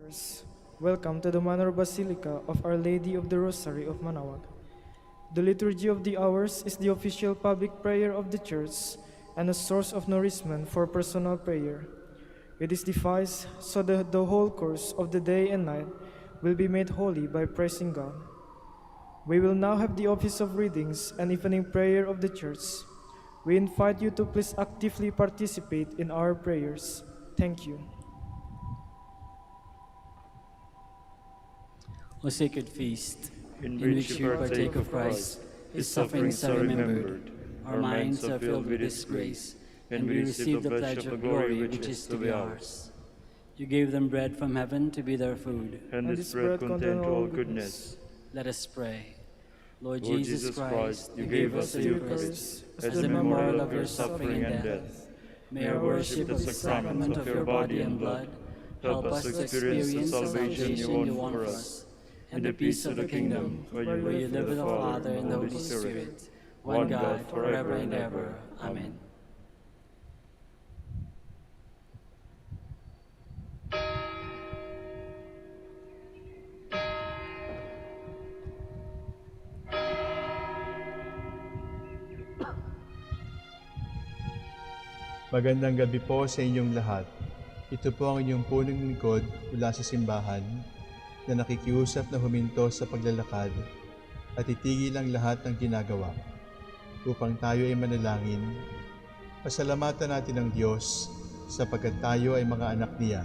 Sirs, welcome to the Manor Basilica of Our Lady of the Rosary of Manaoag. The Liturgy of the Hours is the official public prayer of the Church and a source of nourishment for personal prayer. It is devised so that the whole course of the day and night will be made holy by praising God. We will now have the office of readings and evening prayer of the Church. We invite you to please actively participate in our prayers. Thank you. O sacred feast, in which we partake of Christ, His sufferings are remembered, our minds are filled with His grace, and we receive the pledge of glory which is to be ours. You gave them bread from heaven to be their food. And this bread contains all goodness. Let us pray. Lord Jesus Christ, you gave us the Eucharist as a memorial of your suffering and death. May our worship of the sacrament of your body and blood help us to experience the salvation you won for us, and the peace of the kingdom, where you live with the Father and the Holy Spirit, one God, forever and ever. Amen. Magandang gabi po sa inyong lahat. Ito po ang inyong punong lingkod mula sa simbahan na nakikiusap na huminto sa paglalakad at itigil ang lahat ng ginagawa upang tayo ay manalangin. Pasalamatan natin ang Diyos sapagkat tayo ay mga anak niya.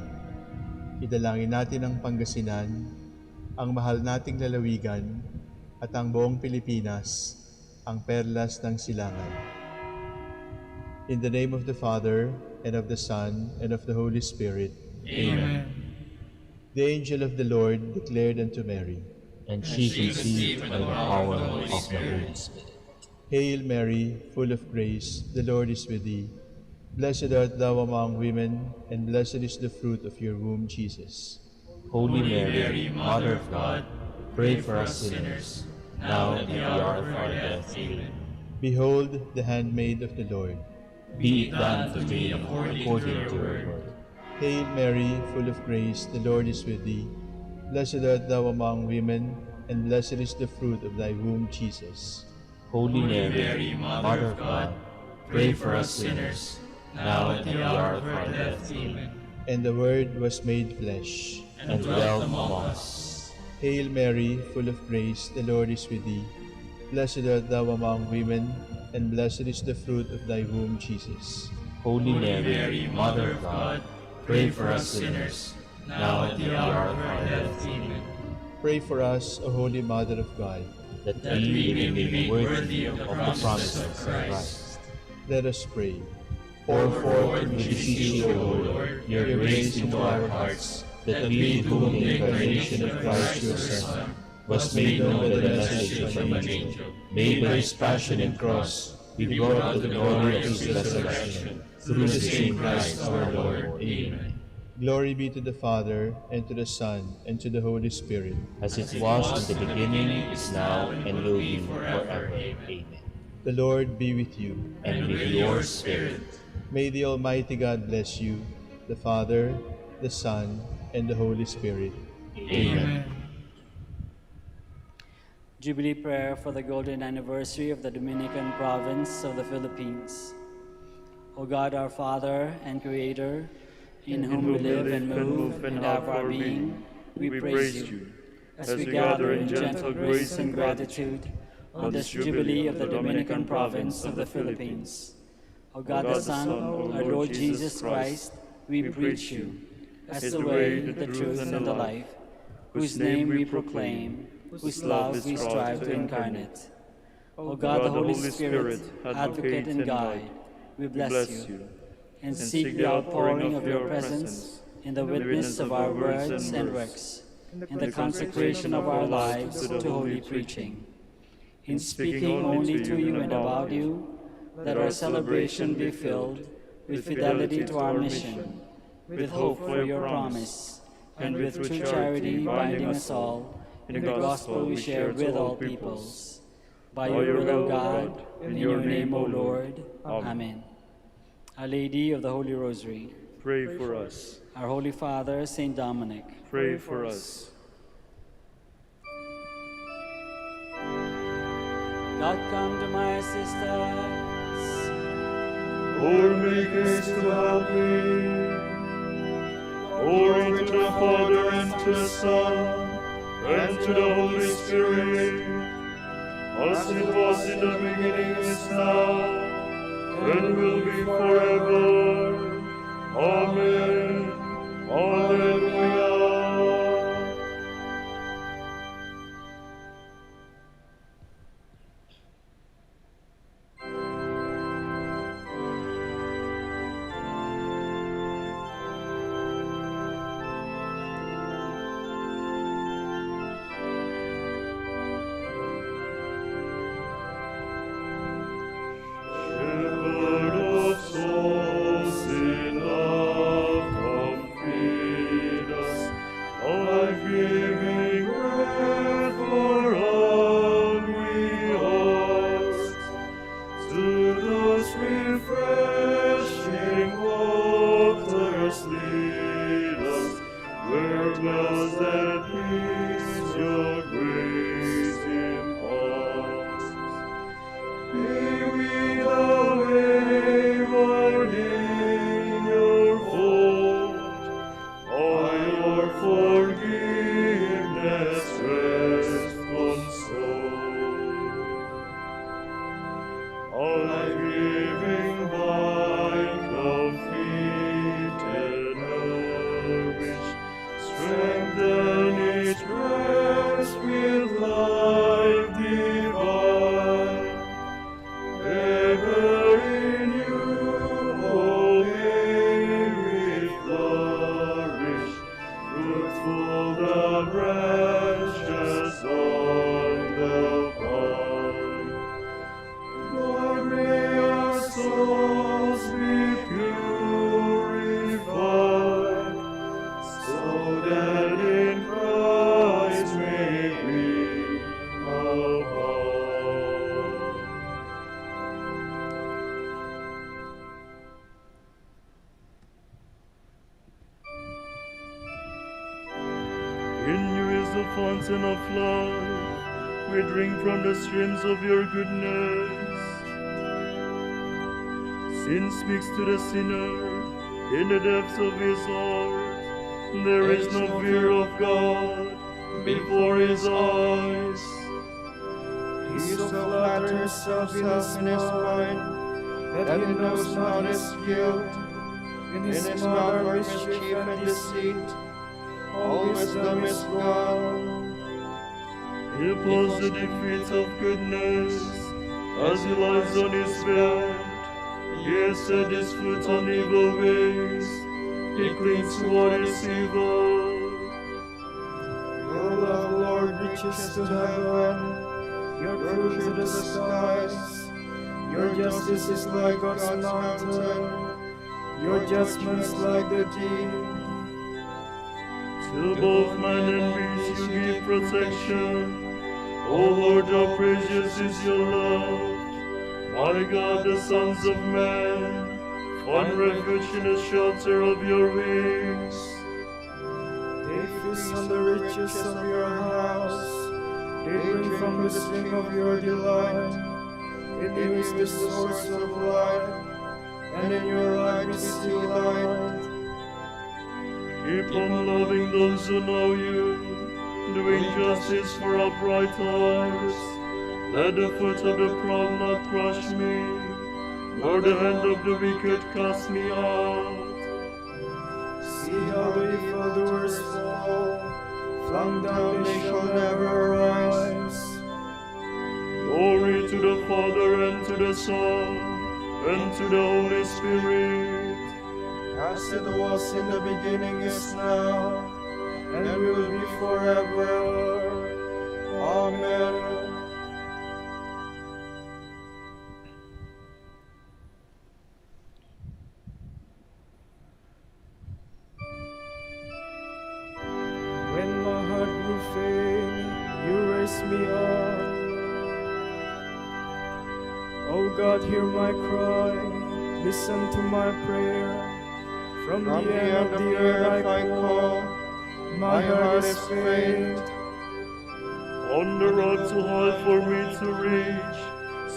Idalangin natin ang Pangasinan, ang mahal nating lalawigan at ang buong Pilipinas, ang perlas ng silangan. In the name of the Father, and of the Son, and of the Holy Spirit. Amen. The angel of the Lord declared unto Mary, and she conceived by the power of the Holy Spirit. Hail Mary, full of grace, the Lord is with thee. Blessed art thou among women, and blessed is the fruit of your womb, Jesus. Holy Mary, Mother of God, pray for us sinners, now and at the hour of our death. Amen. Behold the handmaid of the Lord. Be it done to me according to your word. Hail Mary, full of grace, the Lord is with thee. Blessed art thou among women, and blessed is the fruit of thy womb, Jesus. Holy Mary, Mother of God, pray for us sinners, now and at the hour of our death. Amen. And the Word was made flesh, and dwelt among us. Hail Mary, full of grace, the Lord is with thee. Blessed art thou among women, and blessed is the fruit of thy womb, Jesus. Holy Mary, Mother of God, pray for us sinners, now and at the hour of our death. Amen. Pray for us, O Holy Mother of God, that we may be made worthy of the promises of Christ. Let us pray. Pour forth, we beseech you, O Lord, your grace into our hearts, that we, to whom the incarnation of Christ your Son was made known by the message of an angel, made by his passion and cross, we brought to the glory of his resurrection, through the same Christ our Lord. Amen. Glory be to the Father, and to the Son, and to the Holy Spirit. As it was in the beginning, is now, and will be forever. Amen. The Lord be with you. And with your spirit. May the Almighty God bless you, the Father, the Son, and the Holy Spirit. Amen. Jubilee prayer for the golden anniversary of the Dominican province of the Philippines. O God, our Father and Creator, in whom we live and move and have our being, we praise you. As we gather in gentle grace and gratitude on this Jubilee of the Dominican province of the Philippines. O God the Son, our Lord Jesus Christ, we preach you as the way, the truth, and the life, whose name we proclaim, whose love we strive to incarnate. O God, the Holy Spirit, advocate and guide, we bless you, and seek the outpouring of your presence in the witness of our words and works, in the consecration of our lives to holy preaching. In speaking only to you and about you, let our celebration be filled with fidelity to our mission, with hope for your promise, and with true charity binding us all in the gospel we share with all peoples. By your will, O God, in your name, O Lord. Amen. Our Lady of the Holy Rosary, Pray for us. Our Holy Father, Saint Dominic. Pray for us. God, come to my assistance. Lord, make haste to help me. Glory to the Father, and to the Son, and to the Holy Spirit, as it was in the beginning, is now, and will be forever. Amen. Alleluia. Shepherd of souls in love, come feed us, life-giving bread for hungry hearts. To those refreshing waters lead us, where blessed peace your grace imparts. May we the wayward in your fold, by your forgiveness rest consoled. A life-giving vine, come feed and nourish, strengthen each breast with life divine. Ever in you, O may we flourish, fruitful the branches on the vine. Lord, may our souls be purified, so that in Christ may we abide. In you is the fountain of life. We drink from the streams of your goodness. Sin speaks to the sinner in the depths of his heart. There is no fear of God before his eyes. He so flatters himself in his mind that he knows not his guilt. In his mouth are mischief and deceit. All wisdom is gone. He pulls the defeats of goodness as he lies on his bed. He has set his foot on evil ways. He clings to what is evil. Your love, Lord, reaches to heaven, your truth to the skies. Your justice is like God's mountain, your judgments like the deep. To both man and beast you give protection. O Lord, how precious is your love. My God, the sons of man find refuge in the shelter of your wings. They feast on the riches of your house, they drink from the spring of your delight. In you is the source of life, and in your light we see light. Keep on loving those who know you, doing justice for upright hearts. Let the foot of the proud not crush me, nor the hand of the wicked cast me out. See how the evildoers fall, flung down they shall never rise. Glory to the Father, and to the Son, and to the Holy Spirit. As it was in the beginning is now, and will be forever. Amen. When my heart grew faint, you raised me up. Oh God, hear my cry, listen to my prayer. From the end of the earth I call, my heart is faint. On the rock too high for me to reach,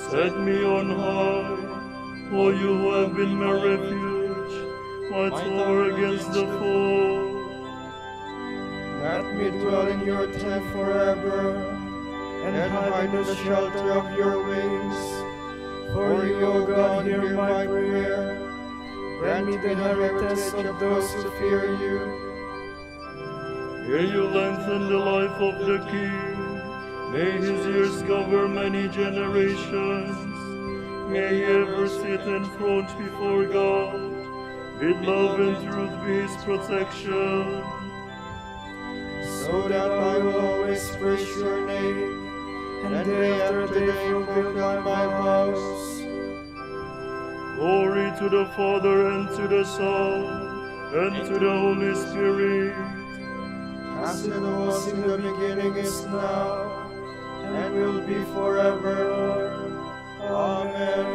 set me on high. O you who have been my refuge, my tower against the foe. Let me dwell in your tent forever, and hide in the shelter of your wings. For you, O God, hear my prayer. Grant me the inheritance of those who fear you. Here you lengthen the life of the king. May his years cover many generations. May he ever sit enthroned before God. With love and truth be his protection. So that I will always praise your name, and day after day fulfill my vows. Glory to the Father, and to the Son, and to the Holy Spirit. As it was in the beginning, is now, and will be forever. Amen.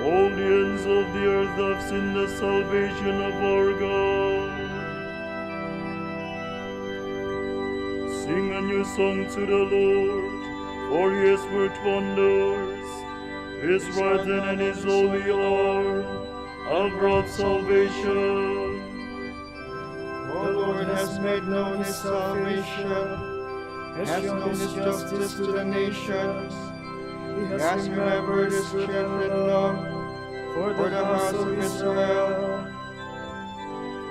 All the ends of the earth have seen the salvation of our God. Sing a new song to the Lord, for he has worked wonders. His right hand and his holy arm have brought salvation. The Lord has made known his salvation, has shown his justice to the nations. He has remembered his strength and love for the house of Israel.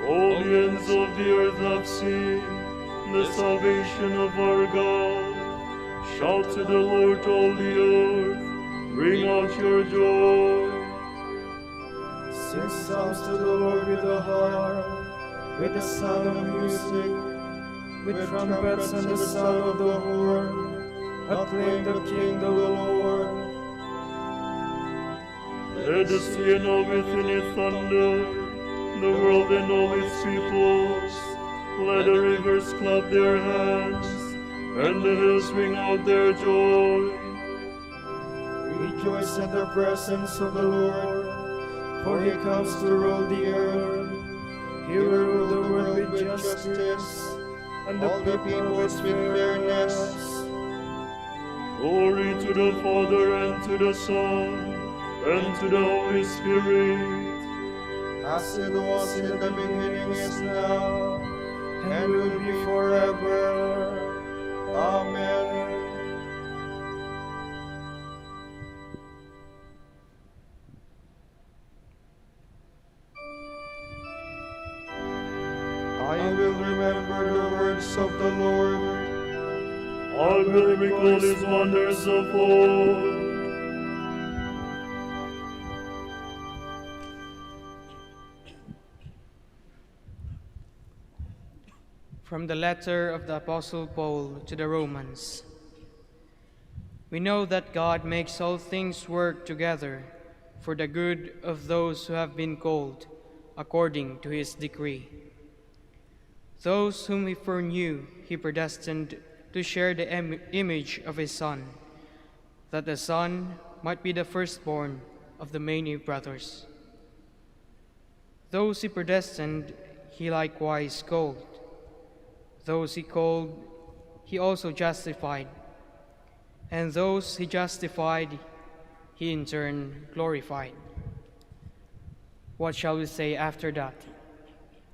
All the ends of the earth have seen the salvation of our God. Shout to the Lord, all the earth, bring out your joy. Sing psalms to the Lord with a harp, with the sound of music, with trumpets and the sound of the horn. Acclaim the King, the Lord. Let the sea and all within it thunder, the world and all its peoples. Let the rivers clap their hands, and the hills ring out their joy. Rejoice in the presence of the Lord, for he comes to rule the earth. He will rule the world with justice, and the people with fairness. Glory to the Father, and to the Son, and to the Holy Spirit. As it was in the beginning, is now, and will be forever. Amen. I will remember the works of the Lord. I will recall his wonders of old. From the letter of the Apostle Paul to the Romans. We know that God makes all things work together for the good of those who have been called according to his decree. Those whom he foreknew, he predestined to share the image of his Son, that the Son might be the firstborn of the many brothers. Those he predestined, he likewise called. Those he called, he also justified. And those he justified, he in turn glorified. What shall we say after that?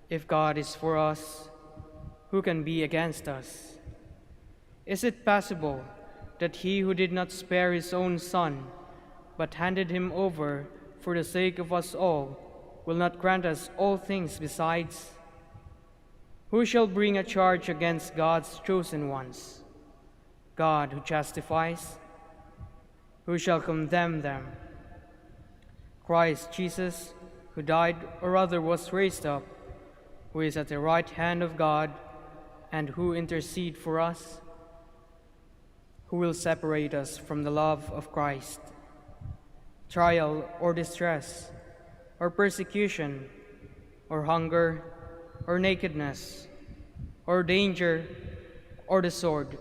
If God is for us, who can be against us? Is it possible that he who did not spare his own Son, but handed him over for the sake of us all, will not grant us all things besides? Who shall bring a charge against God's chosen ones? God who justifies. Who shall condemn them? Christ Jesus, who died, or rather was raised up, who is at the right hand of God, and who intercede for us? Who will separate us from the love of Christ? Trial or distress, or persecution, or hunger, or nakedness, or danger, or the sword?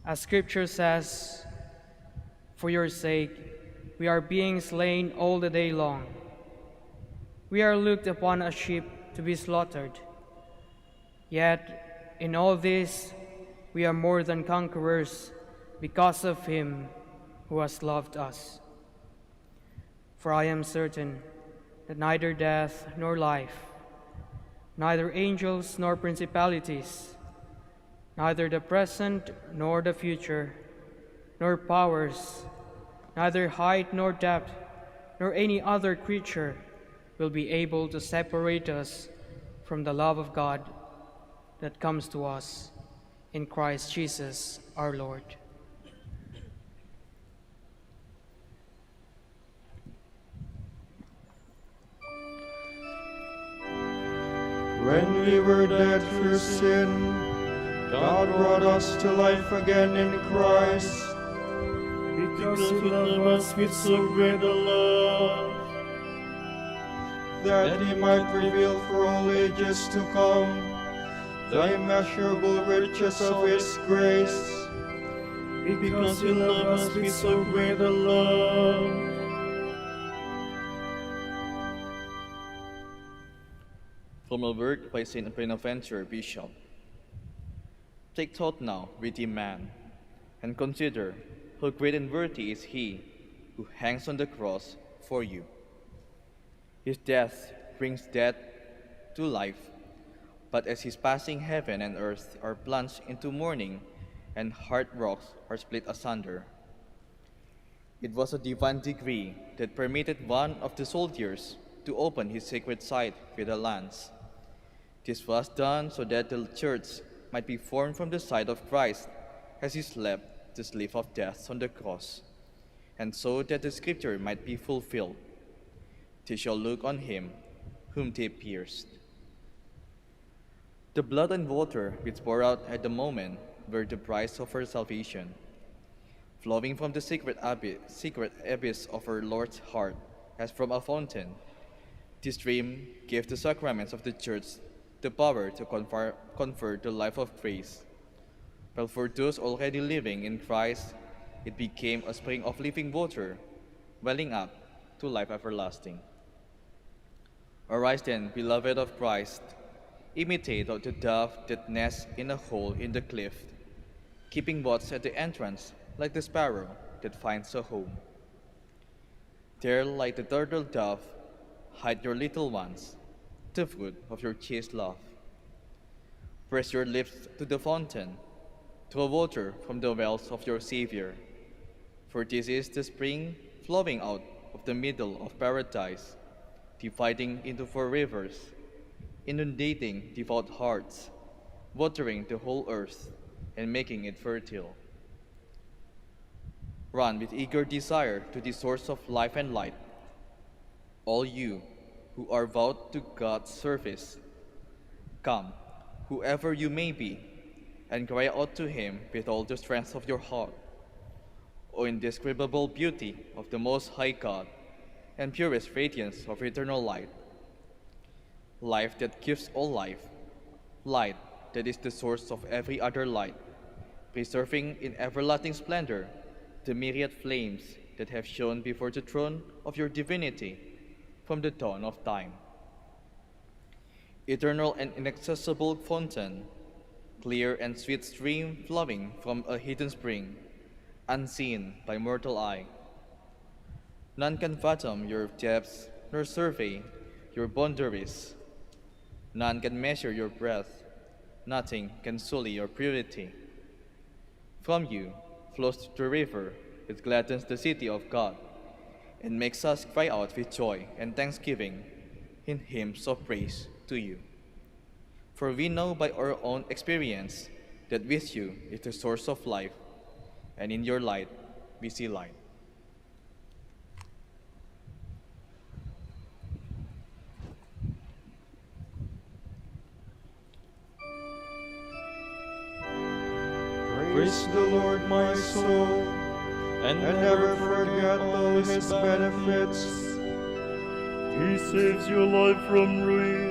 As Scripture says, "For your sake, we are being slain all the day long. We are looked upon as sheep to be slaughtered. Yet, in all this, we are more than conquerors because of him who has loved us. For I am certain that neither death nor life, neither angels nor principalities, neither the present nor the future, nor powers, neither height nor depth, nor any other creature will be able to separate us from the love of God that comes to us in Christ Jesus our Lord." When we were dead through sin, God brought us to life again in Christ. Because He loved us with so great a love, that He might reveal for all ages to come the immeasurable riches of His grace. because He loved us with so great a love. From a work by Saint Bonaventure, Bishop. Take thought now, witty man, and consider how great and worthy is He who hangs on the cross for you. His death brings death to life, but as His passing, heaven and earth are plunged into mourning, and hard rocks are split asunder. It was a divine decree that permitted one of the soldiers to open his sacred site with a lance. This was done so that the church might be formed from the side of Christ as He slept the sleep of death on the cross, and so that the scripture might be fulfilled. They shall look on Him whom they pierced. The blood and water which poured out at the moment were the price of our salvation, flowing from the secret abyss of our Lord's heart as from a fountain. This stream gave the sacraments of the Church the power to confer the life of grace, while for those already living in Christ, it became a spring of living water, welling up to life everlasting. Arise then, beloved of Christ, imitate the dove that nests in a hole in the cliff, keeping watch at the entrance like the sparrow that finds a home. There, like the turtle dove, hide your little ones, the fruit of your chaste love. Press your lips to the fountain, draw water from the wells of your Savior, for this is the spring flowing out of the middle of paradise, dividing into 4 rivers, inundating devout hearts, watering the whole earth, and making it fertile. Run with eager desire to the source of life and light, all you who are vowed to God's service. Come, whoever you may be, and cry out to Him with all the strength of your heart. O indescribable beauty of the Most High God, and purest radiance of eternal light, life that gives all life, light that is the source of every other light, preserving in everlasting splendor the myriad flames that have shone before the throne of your divinity from the dawn of time. Eternal and inaccessible fountain, clear and sweet stream flowing from a hidden spring, unseen by mortal eye. None can fathom your depths nor survey your boundaries. None can measure your breadth, nothing can sully your purity. From you flows the river that gladdens the city of God, and makes us cry out with joy and thanksgiving in hymns of praise to you. For we know by our own experience that with you is the source of life, and in your light we see light. Praise the Lord, my soul, and never forget all His benefits. He saves your life from ruin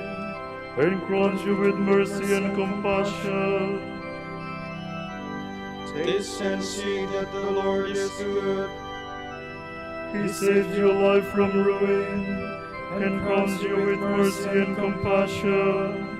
and crowns you with mercy and compassion. Taste and see that the Lord is good. He saved your life from ruin and crowns you with mercy and compassion.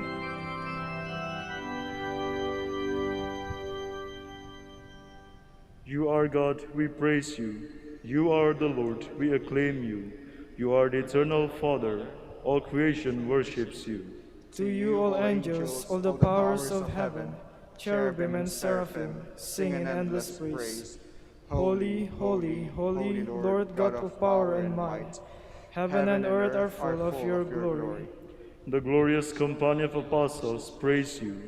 You are God, we praise you. You are the Lord, we acclaim you. You are the eternal Father, all creation worships you. To you, all angels, all the powers of heaven, cherubim and seraphim, sing in endless praise. Holy, holy, holy, Lord God of power and might, heaven and earth are full of your glory. The glorious company of apostles praise you.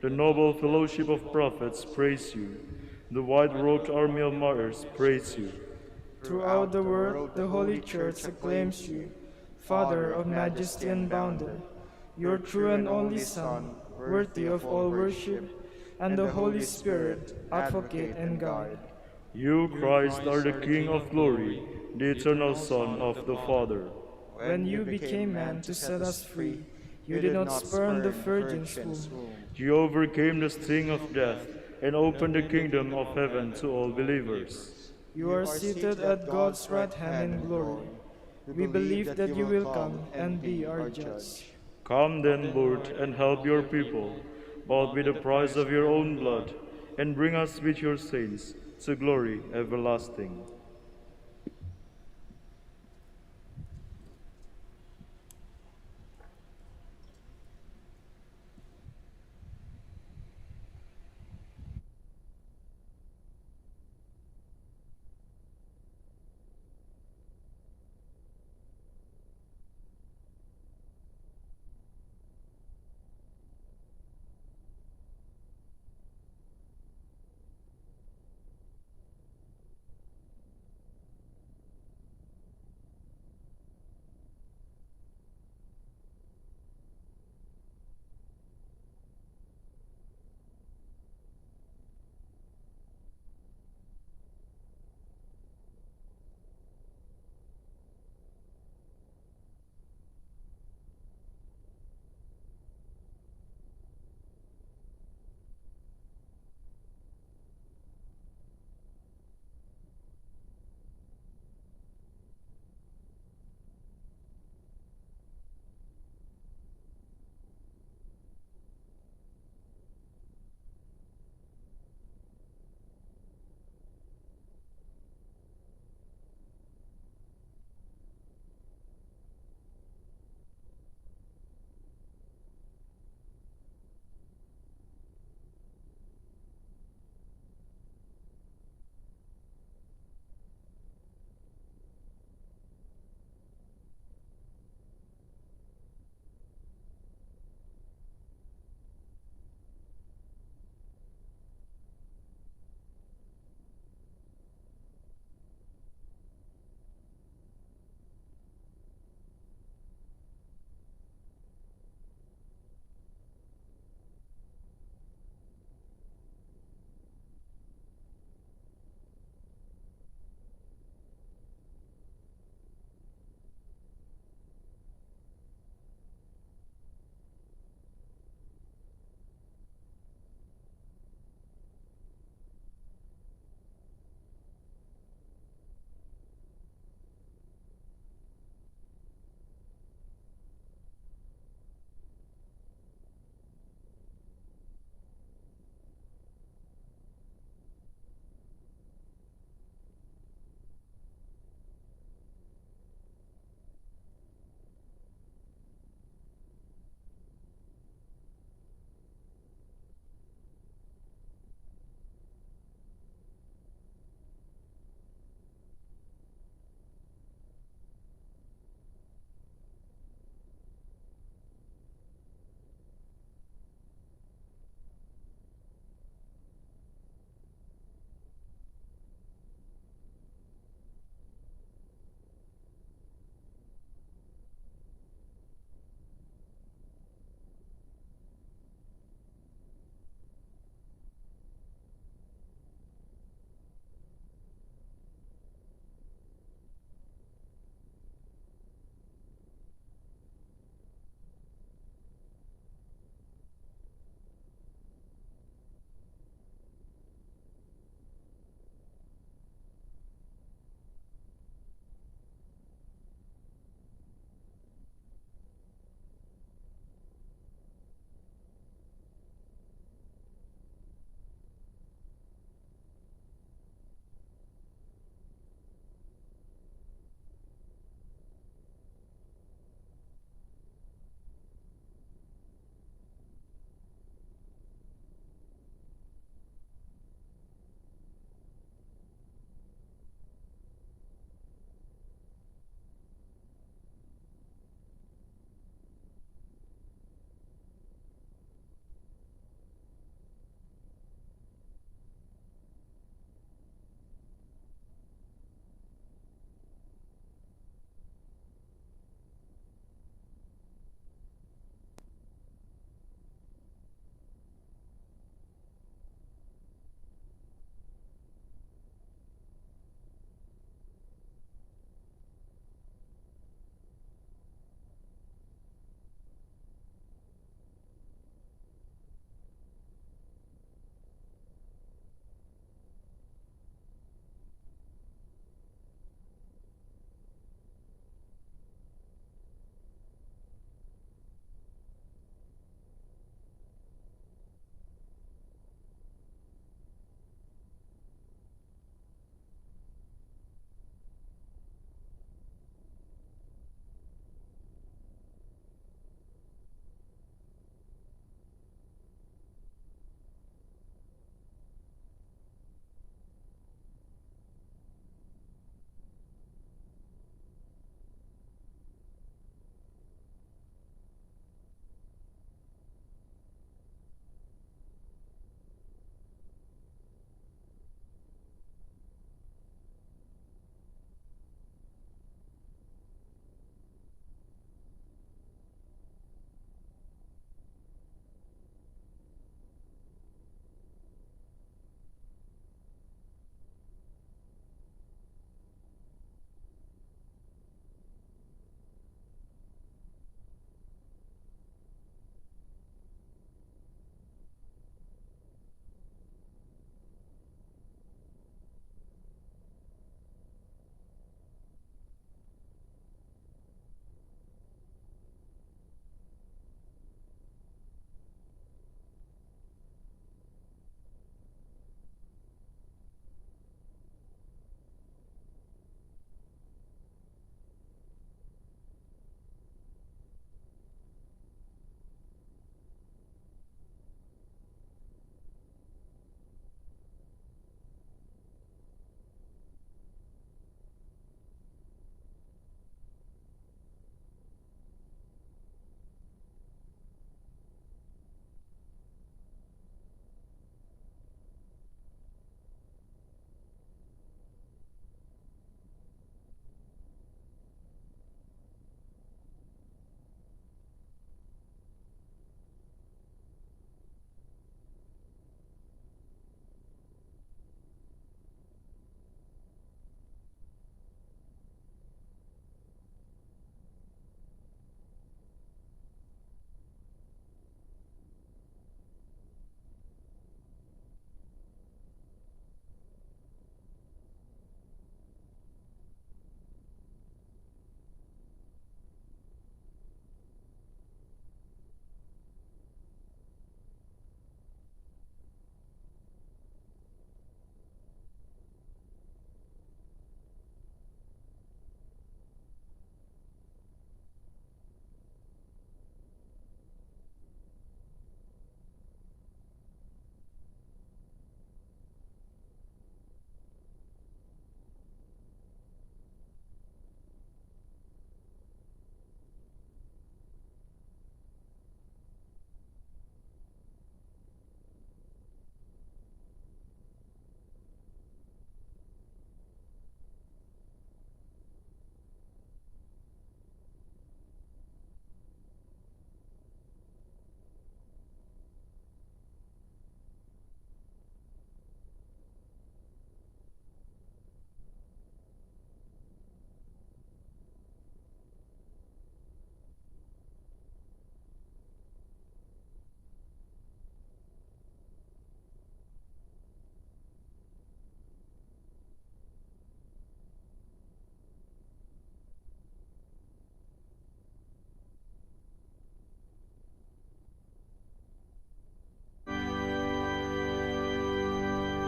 The noble fellowship of prophets praise you. The white-robed army of martyrs praise you. Throughout the world, the Holy Church acclaims you, Father of majesty unbounded, your true and only Son, worthy of all worship, and the Holy Spirit, advocate and guide. You, Christ, are the King of glory, the eternal Son of the Father. When you became man to set us free, you did not spurn the Virgin's womb. You overcame the sting of death and opened the kingdom of heaven to all believers. You are seated at God's right hand in glory. We believe that you will come and be our judge. Come then, Lord, and help your people, bought with the price of your own blood, and bring us with your saints to glory everlasting.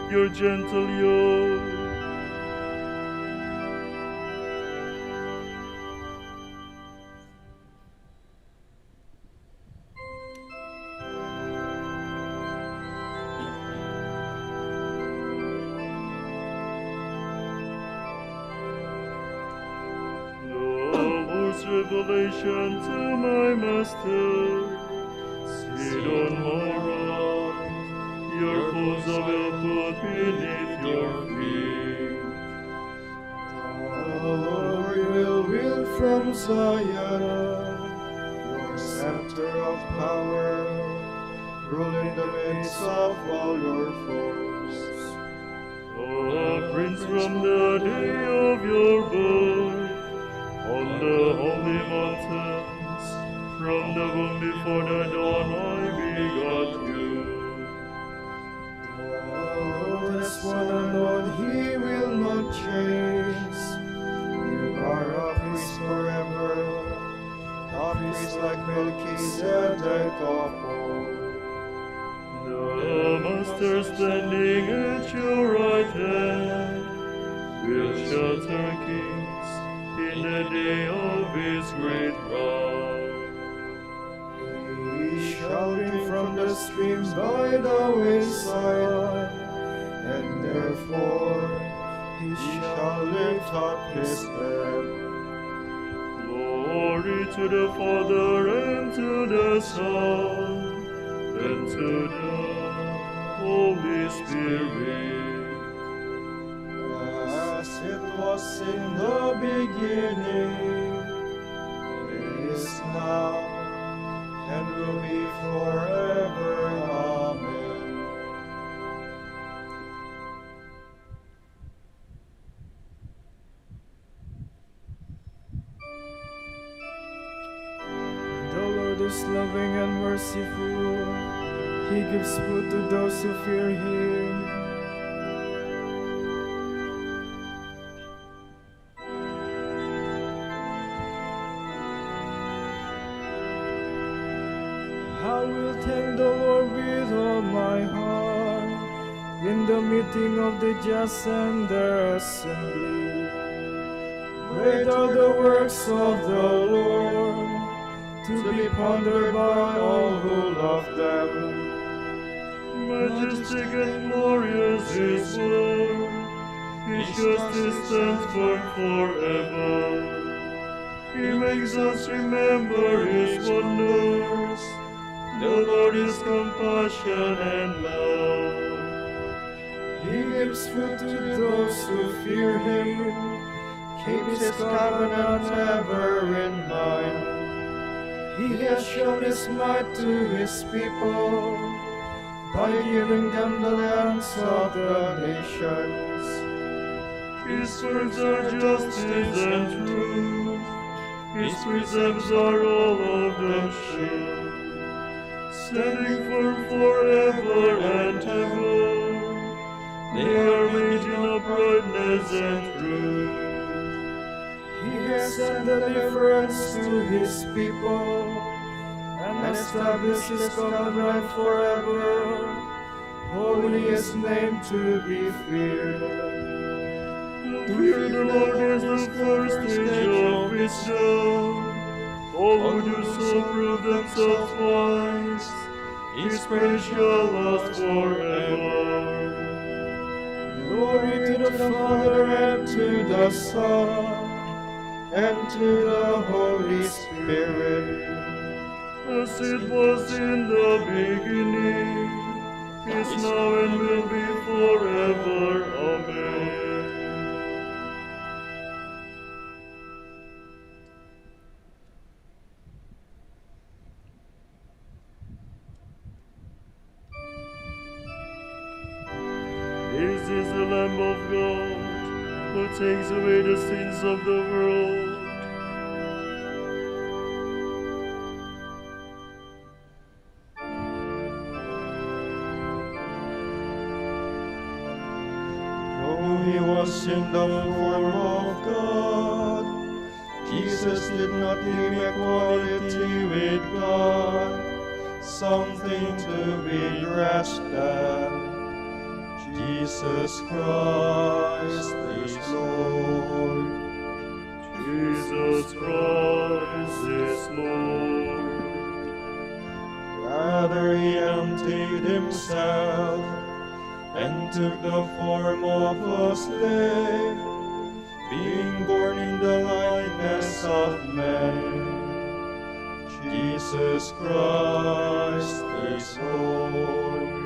your gentle yoke. Revelation to my Master. Sit on my right, your foes I will put beneath your feet. The Lord will wield from Zion, your scepter of power, rule in the midst of all your foes. O Prince, from the day of your birth, on the holy mountains, from the womb before the dawn I begot you. The Lord has one unknown, he will not change. You are a priest forever, a priest like Melchizedek of old. The Master standing at your right hand will shelter kings in the day of his great wrath. He shall drink from the streams by the wayside, and therefore he shall lift up his head. Glory to the Father, and to the Son, and to the Holy Spirit. As it was in the beginning, is now, and will be forever. Amen. The Lord is loving and merciful. He gives food to those who fear him. I will thank the Lord with all my heart in the meeting of the just and their assembly. Great are the works of the Lord, to be pondered by all who love them. Majestic and glorious His word, His justice stands firm forever. He makes us remember His wonders. The Lord is compassion and love. He gives food to those who fear him, keeps his covenant ever in mind. He has shown his might to his people by giving them the lands of the nations. His words are justice and truth. His precepts are all of them sure, standing firm forever and ever. They are made in uprightness and truth. He has sent deliverance to his people and established his covenant forever. Holy is name to be feared. To fear the Lord is the first stage of wisdom. All who do so prove themselves wise. His praise shall last forever. Glory to the Father, and to the Son, and to the Holy Spirit. As it was in the beginning, is now and will be forever. Amen. This is the Lamb of God, who takes away the sins of the world. Though he was in the form of God, Jesus did not deem equality with God something to be grasped at. Jesus Christ is Lord. Jesus Christ is Lord. Rather he emptied himself and took the form of a slave, being born in the likeness of men. Jesus Christ is Lord.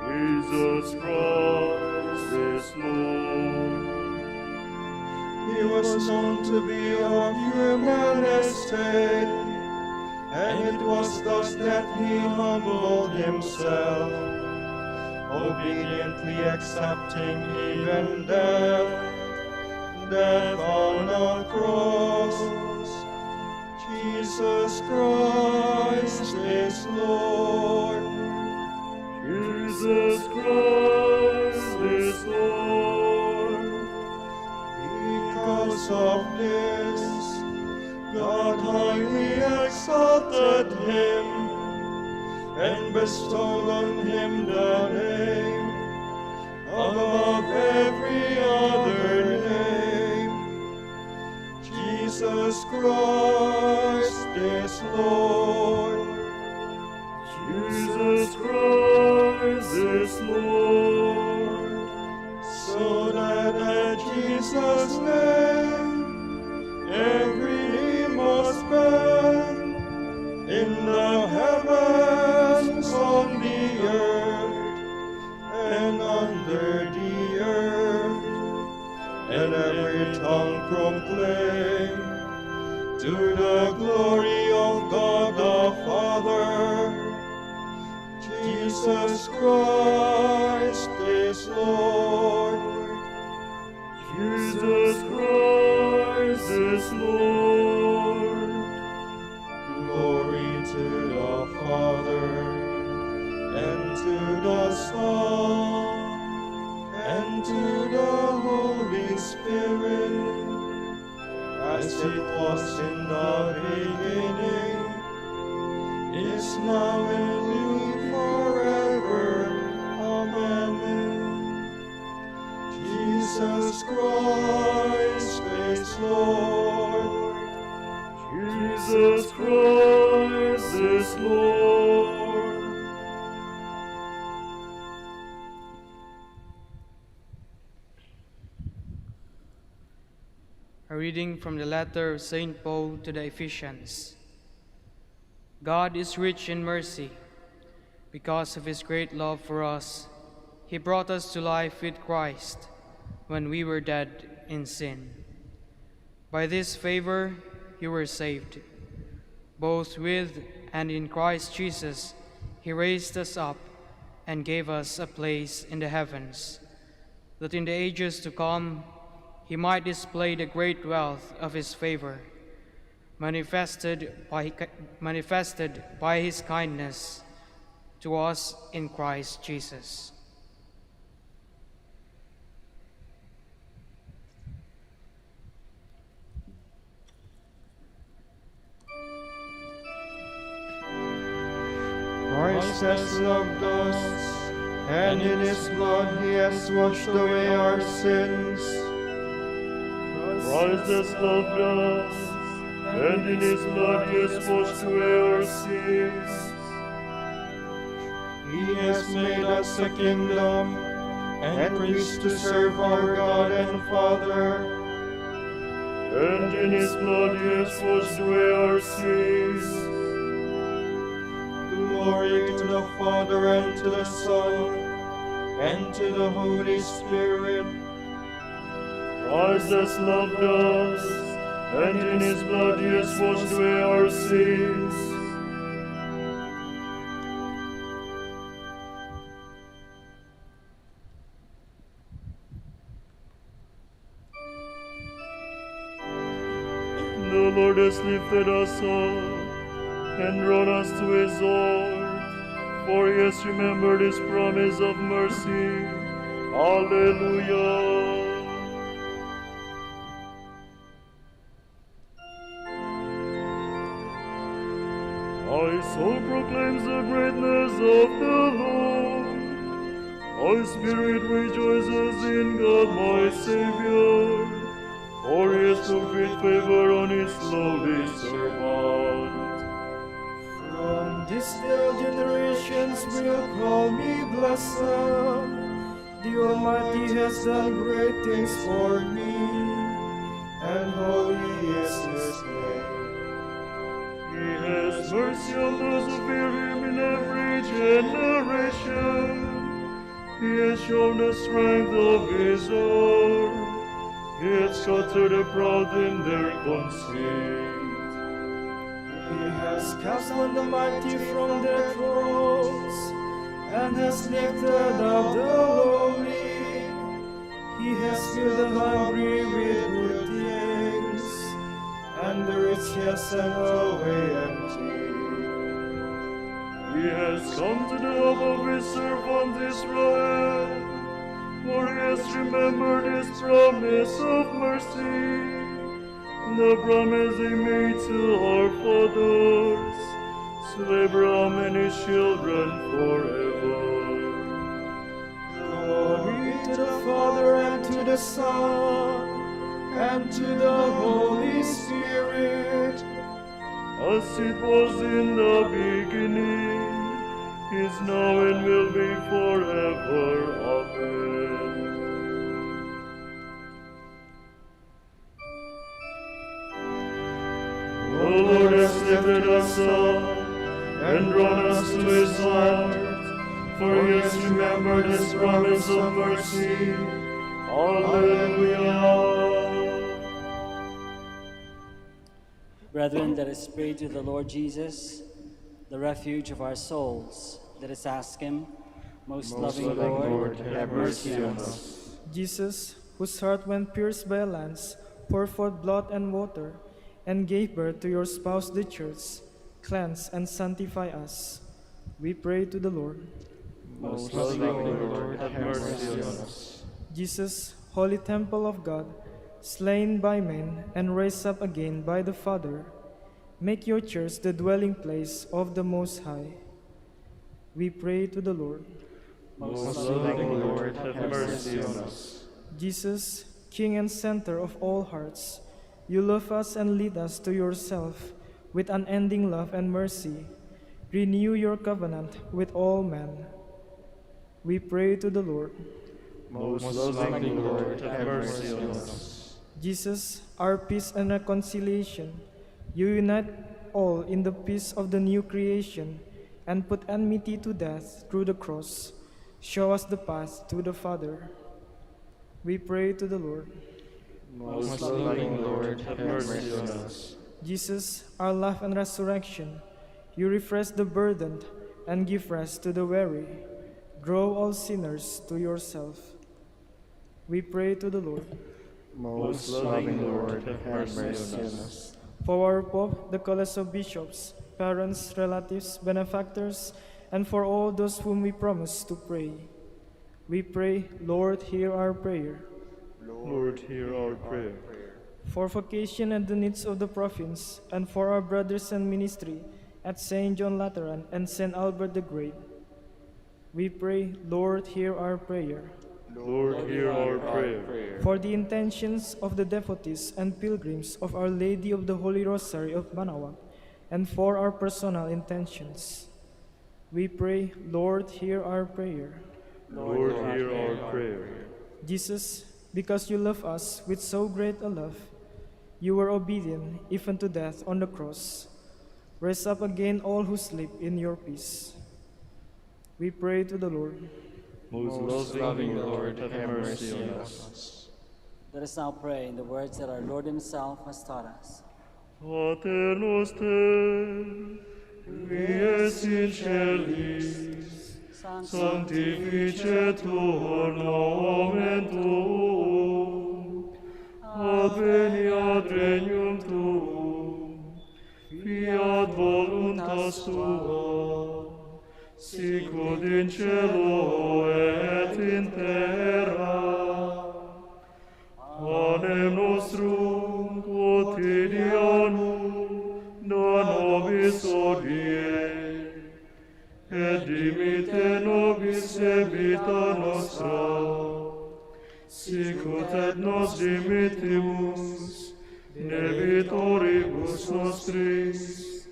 Jesus Christ is Lord. He was known to be of human estate, and it was thus that he humbled himself, obediently accepting even death on a cross. Jesus Christ is Lord. Jesus Christ is Lord. Because of this, God highly exalted him and bestowed on him the name above every other name. Jesus Christ is Lord. Jesus Christ is Lord. So that at Jesus' name every knee must bend, in the heavens, on the earth, and under the earth, and every tongue proclaim to the glory of God the Father, Jesus Christ is Lord. Jesus Christ is Lord. Glory to the Father, and to the Son, and to the Holy Spirit, as it was in the beginning, is now, and will be forever. Amen. Jesus Christ is Lord. Jesus Christ is Lord. A reading from the letter of St. Paul to the Ephesians. God is rich in mercy. Because of his great love for us, he brought us to life with Christ when we were dead in sin. By this favor you were saved. Both with and in Christ Jesus, he raised us up and gave us a place in the heavens, that in the ages to come he might display the great wealth of his favor, manifested by his kindness to us in Christ Jesus. Christ has loved us, and in his blood he has washed away our sins. Christ has loved us, and in his blood he has washed away our sins. He has made us a kingdom and priests to serve our God and Father. And in his blood he has washed away our sins. Glory to the Father, and to the Son, and to the Holy Spirit. Christ has loved us, and in his blood he has washed away our sins. The Lord has lifted us up and drawn us to his heart, for he has remembered his promise of mercy. Alleluia. My soul proclaims the greatness of the Lord. My spirit rejoices in God my Savior, for he has looked with favor on his lowly servant. From this day all generations will call me blessed. The Almighty has done great things for me, and holy is his name. He has mercy on those who fear him in every generation. He has shown the strength of his arm. He has scattered the proud in their conceit. He has cast down the mighty from their thrones, and has lifted up the lowly. He has filled the hungry with good things, and the rich he has sent away empty. He has come to the help of his servant Israel, for he has remembered his promise of mercy, the promise he made to our fathers, to Abraham and his children forever. Glory to the Father, and to the Son, and to the Holy Spirit, as it was in the beginning, is now, and will be forever. Amen. The Lord has lifted us up and drawn us to his heart, for he has remembered his promise of mercy. Hallelujah. Brethren, let us pray to the Lord Jesus, the refuge of our souls. Let us ask him, most loving Lord, have mercy on us. Jesus, whose heart when pierced by a lance, poured forth blood and water, and gave birth to your spouse the church, cleanse and sanctify us. We pray to the Lord. Most loving Lord, have mercy on us. Jesus, holy temple of God, slain by men and raised up again by the Father, make your church the dwelling place of the Most High. We pray to the Lord. Most loving Lord, have mercy on us. Jesus, King and center of all hearts, you love us and lead us to yourself with unending love and mercy. Renew your covenant with all men. We pray to the Lord. Most loving Lord, have mercy on us. Jesus, our peace and reconciliation, you unite all in the peace of the new creation and put enmity to death through the cross. Show us the path to the Father. We pray to the Lord. Most loving Lord, have mercy on us. Jesus, our life and resurrection, you refresh the burdened and give rest to the weary. Draw all sinners to yourself. We pray to the Lord. Most loving Lord, have mercy on us. For our Pope, the College of Bishops, parents, relatives, benefactors, and for all those whom we promise to pray, we pray, Lord, hear our prayer. Lord, hear our prayer. For vocation and the needs of the province, and for our brothers and ministry at St. John Lateran and St. Albert the Great, we pray, Lord, hear our prayer. Lord, hear our prayer. For the intentions of the devotees and pilgrims of Our Lady of the Holy Rosary of Manaoag, and for our personal intentions, we pray, Lord, hear our prayer. Lord, hear our prayer. Jesus, because you love us with so great a love, you were obedient even to death on the cross. Raise up again all who sleep in your peace. We pray to the Lord. Most loving Lord, have mercy on us. Let us now pray in the words that our Lord himself has taught us. Pater noster, qui es in celis, sanctificetur nomen tuum, adveniat regnum tuum, fiat voluntas tua, sicut in cielo et in terra. Panem nostrum quotidianum da nobis hodie, et dimitte nobis debita nos dimittimus, debitoribus nostris,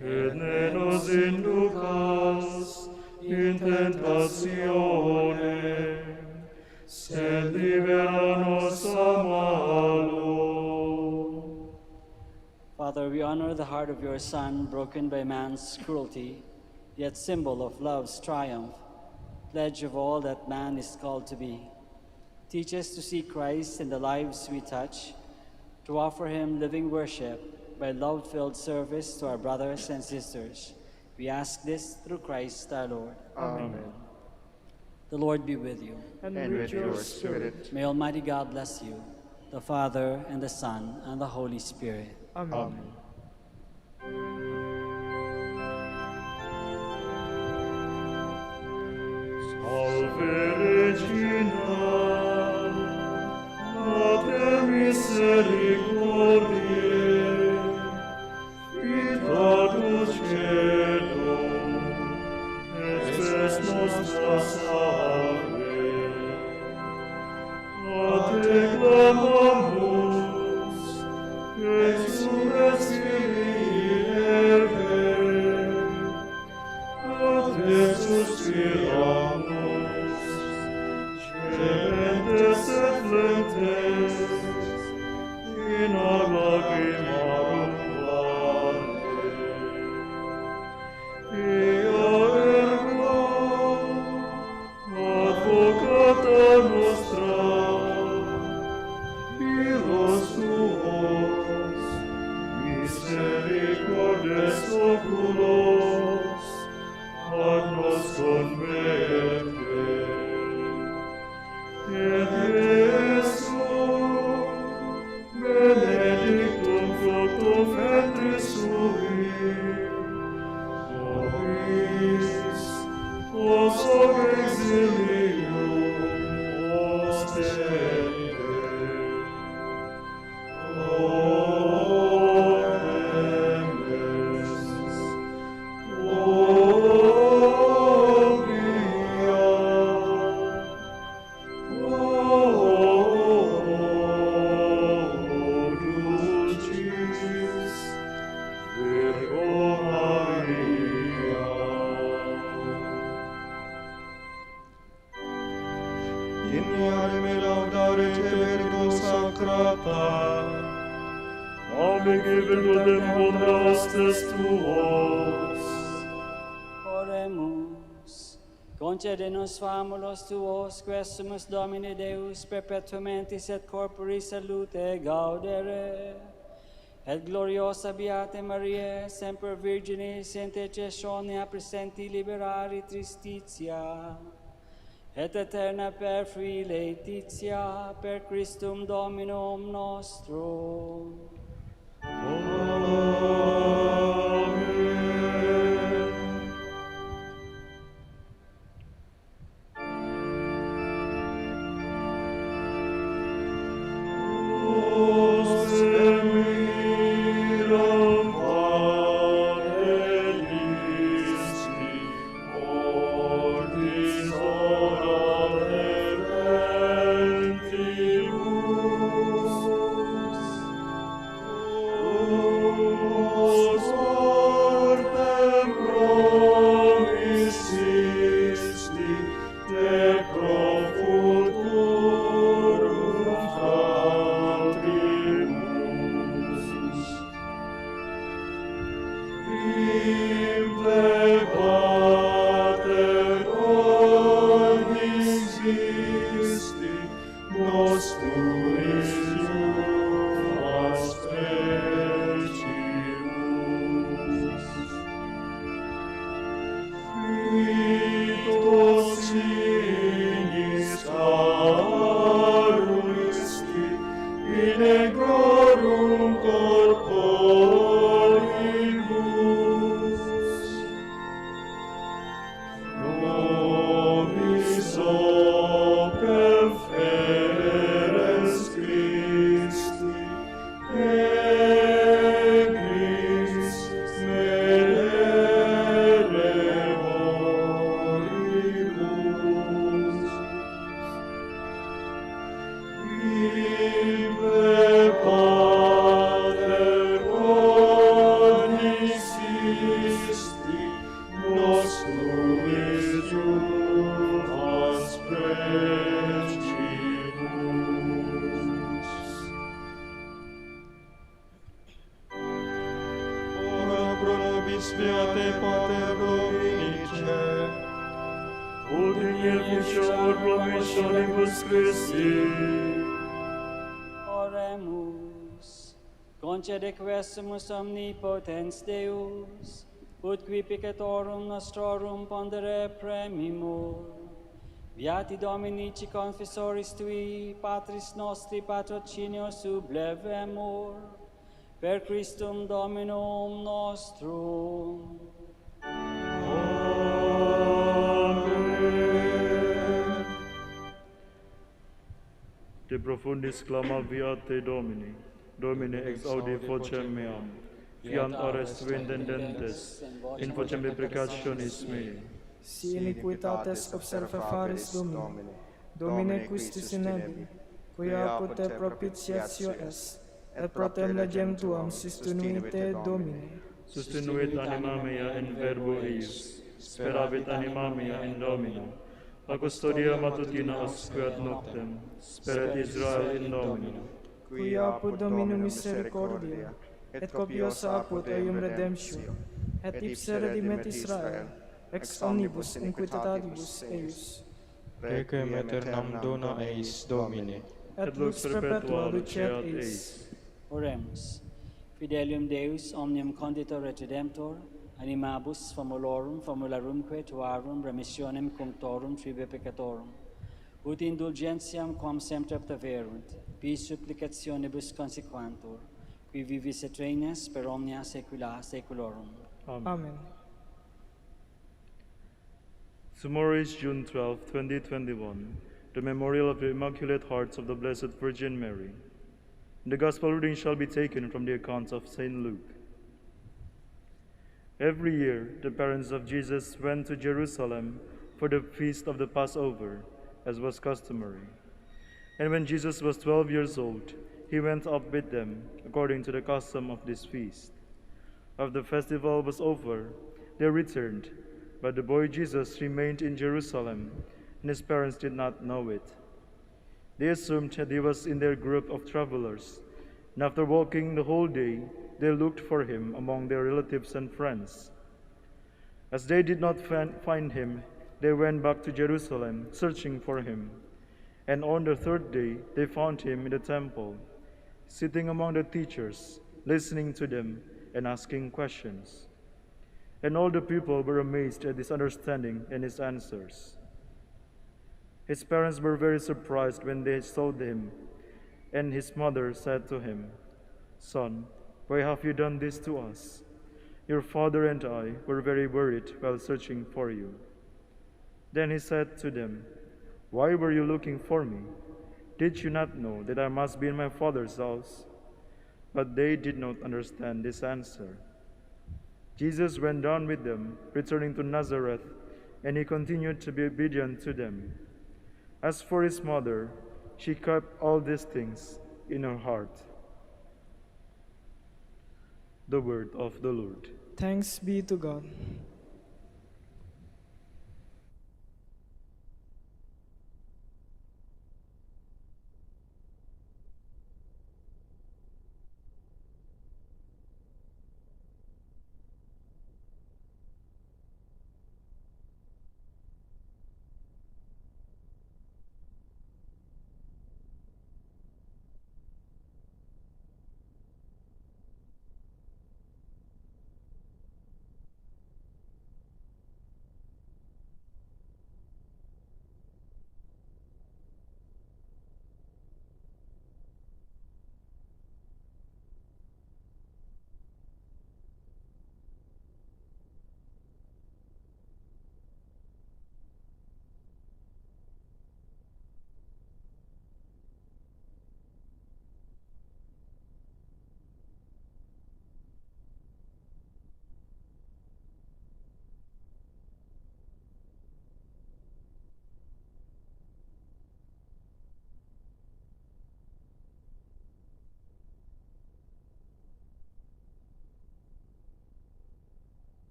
et ne nos inducas in tentationem, sed libera nos a malo. Father, we honor the heart of your Son, broken by man's cruelty, yet symbol of love's triumph, pledge of all that man is called to be. Teach us to see Christ in the lives we touch, to offer him living worship by love-filled service to our brothers and sisters. We ask this through Christ our Lord. Amen. The Lord be with you. And with your spirit. May Almighty God bless you, the Father, and the Son, and the Holy Spirit. Amen. Salve Regina, Mater misericordiae, vita dulcedo, espes nostra salve. A te clamamus, exules filii Eve, a te suspiramus, gementes et flentes, in a lacrimarum vale. Ea ergo, advocata nostra, Ilos tuos, misericordes oculos, ad nos converte. Et Jesum, benedictum fructum ventris sui, nobis, post exilium, ostende. Ignare me laudare te Virgo sacrata, Amicibendo dem bonde hostes tuos. Oremus. Concede-nos famulos tuos, quesumus Domine Deus perpetuamentis et corpori salute gaudere. Et gloriosa Beate Mariae, semper Virginis, intercessionia presenti liberari tristitia. Et eterna per frui laetitia, per Christum Dominum nostrum. beneficial promissionibus Christi. Oremus. Concede quesumus omnipotens Deus, ut qui peccatorum nostrorum pondere premimur. Beati Dominici confessoris tui, Patris nostri patrocinio sublevemur, per Christum Dominum nostrum. De profundis clamaviat te Domini, Domine ex audi vocem meam, fiant ores vendendentes, in vocem deprecationis mei. Si iniquitates observa faris Domini, Domine quistis in nebi, quia apud te propitiatio est, et pro tem legem tuam sustinuite Domine. Sustinuit anima mea in verbo eius, speravit anima mea in Domino. A custodia matutina osque ad noctem, speret Israel in Domino. Quia apud Dominum misericordia, et copiosa apud eium redemptio, et ipse redimet Israel, ex omnibus iniquitatibus eius. Requiem aeternam dona eis Domine. Et lux perpetua luceat eis. Oremus. Fidelium Deus omnium conditor et redemptor, animabus famularumque tuarum remissionem cunctorum tribe peccatorum, ut indulgentiam quam sempre obtaverunt, bis supplicationibus consequantur, qui vivis et regnas per omnia saecula saeculorum. Amen. Tomorrow is June 12, 2021, the memorial of the Immaculate Hearts of the Blessed Virgin Mary. The Gospel reading shall be taken from the account of St. Luke. Every year, the parents of Jesus went to Jerusalem for the feast of the Passover, as was customary. And when Jesus was 12 years old, he went up with them, according to the custom of this feast. After the festival was over, they returned, but the boy Jesus remained in Jerusalem, and his parents did not know it. They assumed that he was in their group of travelers, and after walking the whole day, they looked for him among their relatives and friends. As they did not find him, they went back to Jerusalem, searching for him. And on the third day, they found him in the temple, sitting among the teachers, listening to them and asking questions. And all the people were amazed at his understanding and his answers. His parents were very surprised when they saw him, and his mother said to him, "Son, why have you done this to us? Your father and I were very worried while searching for you." Then he said to them, "Why were you looking for me? Did you not know that I must be in my father's house?" But they did not understand this answer. Jesus went down with them, returning to Nazareth, and he continued to be obedient to them. As for his mother, she kept all these things in her heart. The word of the Lord. Thanks be to God.